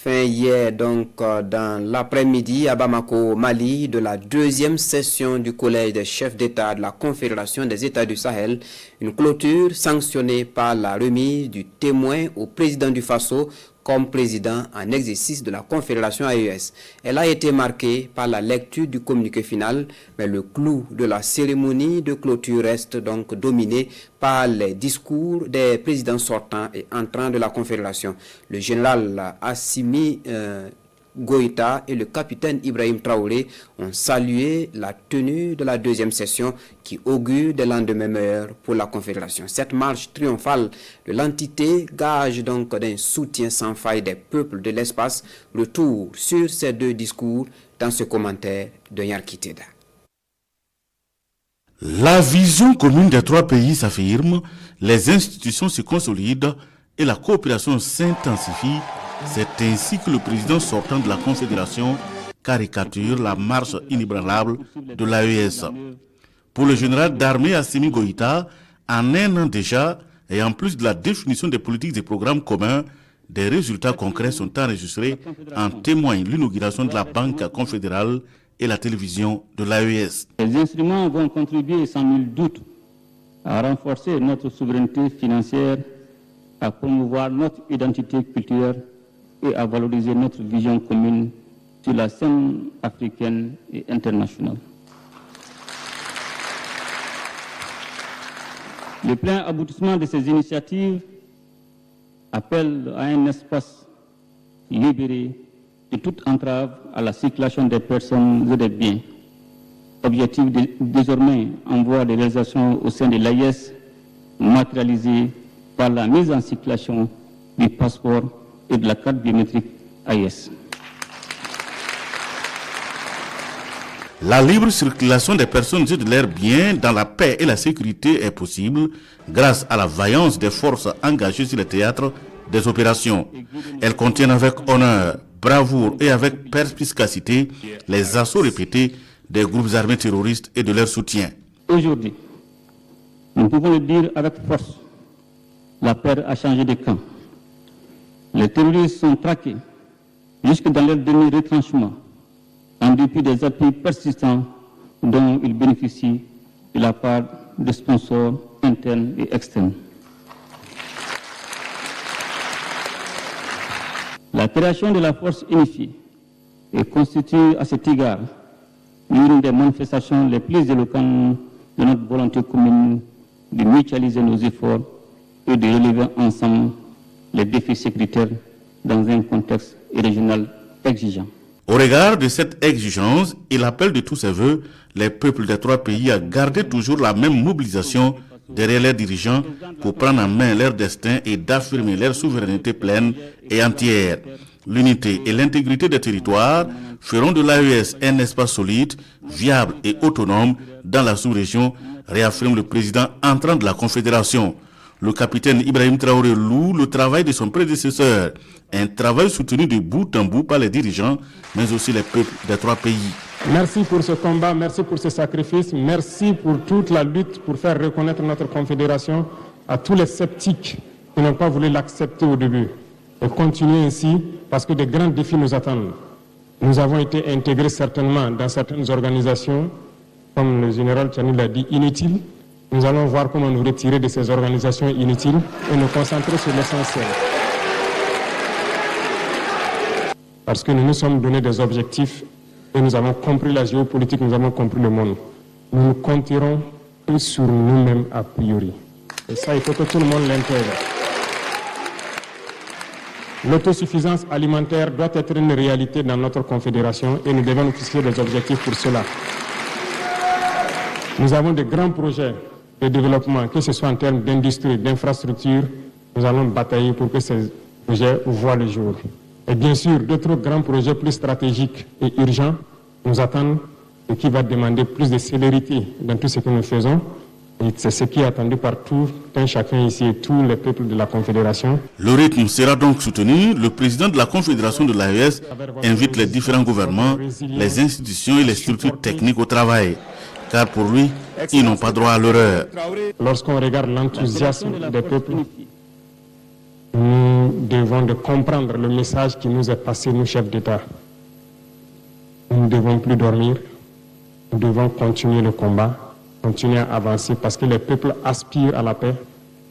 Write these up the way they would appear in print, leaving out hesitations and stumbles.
Fin hier, dans l'après-midi à Bamako, Mali, de la deuxième session du Collège des chefs d'État de la Confédération des États du Sahel, une clôture sanctionnée par la remise du témoin au président du Faso comme président en exercice de la Confédération AES. Elle a été marquée par la lecture du communiqué final, mais le clou de la cérémonie de clôture reste donc dominé par les discours des présidents sortants et entrants de la Confédération. Le général Assimi Goïta et le capitaine Ibrahim Traoré ont salué la tenue de la deuxième session qui augure des lendemains meilleurs pour la Confédération. Cette marche triomphale de l'entité gage donc d'un soutien sans faille des peuples de l'espace. Retour sur ces deux discours dans ce commentaire de Yarkiteda. La vision commune des trois pays s'affirme, les institutions se consolident et la coopération s'intensifie. C'est ainsi que le président sortant de la Confédération caricature la marche inébranlable de l'AES. Pour le général d'armée Assimi Goïta, en un an déjà, et en plus de la définition des politiques et programmes communs, des résultats concrets sont enregistrés, en témoigne l'inauguration de la Banque confédérale et la télévision de l'AES. Les instruments vont contribuer sans nul doute à renforcer notre souveraineté financière, à promouvoir notre identité culturelle et à valoriser notre vision commune sur la scène africaine et internationale. Le plein aboutissement de ces initiatives appelle à un espace libéré de toute entrave à la circulation des personnes et des biens. Objectif désormais en voie de réalisation au sein de l'AES, matérialisé par la mise en circulation du passeport et de la carte biométrique AES. La libre circulation des personnes et de leurs biens dans la paix et la sécurité est possible grâce à la vaillance des forces engagées sur le théâtre des opérations. Elles contiennent avec honneur, bravoure et avec perspicacité les assauts répétés des groupes armés terroristes et de leur soutien. Aujourd'hui, nous pouvons le dire avec force, la paix a changé de camp. Les terroristes sont traqués jusque dans leur dernier retranchement, en dépit des appuis persistants dont ils bénéficient de la part des sponsors internes et externes. La création de la force unifiée est constituée à cet égard l'une des manifestations les plus éloquentes de notre volonté commune de mutualiser nos efforts et de relever ensemble les défis sécuritaires dans un contexte régional exigeant. Au regard de cette exigence, il appelle de tous ses voeux les peuples des trois pays à garder toujours la même mobilisation derrière leurs dirigeants pour prendre en main leur destin et d'affirmer leur souveraineté pleine et entière. L'unité et l'intégrité des territoires feront de l'AES un espace solide, viable et autonome dans la sous-région, réaffirme le président entrant de la Confédération. Le capitaine Ibrahim Traoré loue le travail de son prédécesseur, un travail soutenu de bout en bout par les dirigeants, mais aussi les peuples des trois pays. Merci pour ce combat, merci pour ce sacrifice, merci pour toute la lutte pour faire reconnaître notre confédération à tous les sceptiques qui n'ont pas voulu l'accepter au début. Et continuer ainsi parce que de grands défis nous attendent. Nous avons été intégrés certainement dans certaines organisations, comme le général Tchani l'a dit, inutiles. Nous allons voir comment nous retirer de ces organisations inutiles et nous concentrer sur l'essentiel. Parce que nous nous sommes donné des objectifs et nous avons compris la géopolitique, nous avons compris le monde. Nous nous compterons plus sur nous-mêmes a priori. Et ça, il faut que tout le monde l'intègre. L'autosuffisance alimentaire doit être une réalité dans notre confédération et nous devons nous fixer des objectifs pour cela. Nous avons de grands projets de développement, que ce soit en termes d'industrie, d'infrastructure. Nous allons batailler pour que ces projets voient le jour. Et bien sûr, d'autres grands projets plus stratégiques et urgents nous attendent et qui va demander plus de célérité dans tout ce que nous faisons. Et c'est ce qui est attendu par tout un chacun ici et tous les peuples de la Confédération. Le rythme sera donc soutenu. Le président de la Confédération de l'AES invite les différents gouvernements, les institutions et les structures techniques au travail. Car pour lui, ils n'ont pas droit à l'erreur. Lorsqu'on regarde l'enthousiasme des peuples, nous devons de comprendre le message qui nous est passé, nous chefs d'État. Nous ne devons plus dormir, nous devons continuer le combat, continuer à avancer parce que les peuples aspirent à la paix,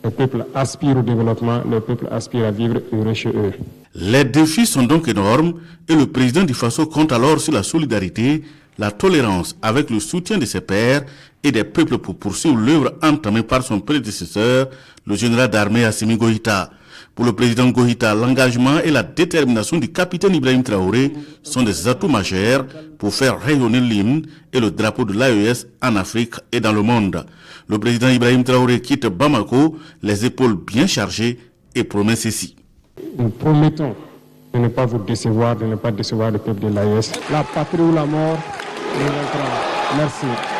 les peuples aspirent au développement, les peuples aspirent à vivre heureux chez eux. Les défis sont donc énormes et le président du Faso compte alors sur la solidarité, la tolérance avec le soutien de ses pairs et des peuples pour poursuivre l'œuvre entamée par son prédécesseur, le général d'armée Assimi Goïta. Pour le président Goïta, l'engagement et la détermination du capitaine Ibrahim Traoré sont des atouts majeurs pour faire rayonner l'hymne et le drapeau de l'AES en Afrique et dans le monde. Le président Ibrahim Traoré quitte Bamako, les épaules bien chargées, et promet ceci. Nous promettons de ne pas vous décevoir, de ne pas décevoir le peuple de l'AES. La patrie ou la mort, nous vaincrons. Merci.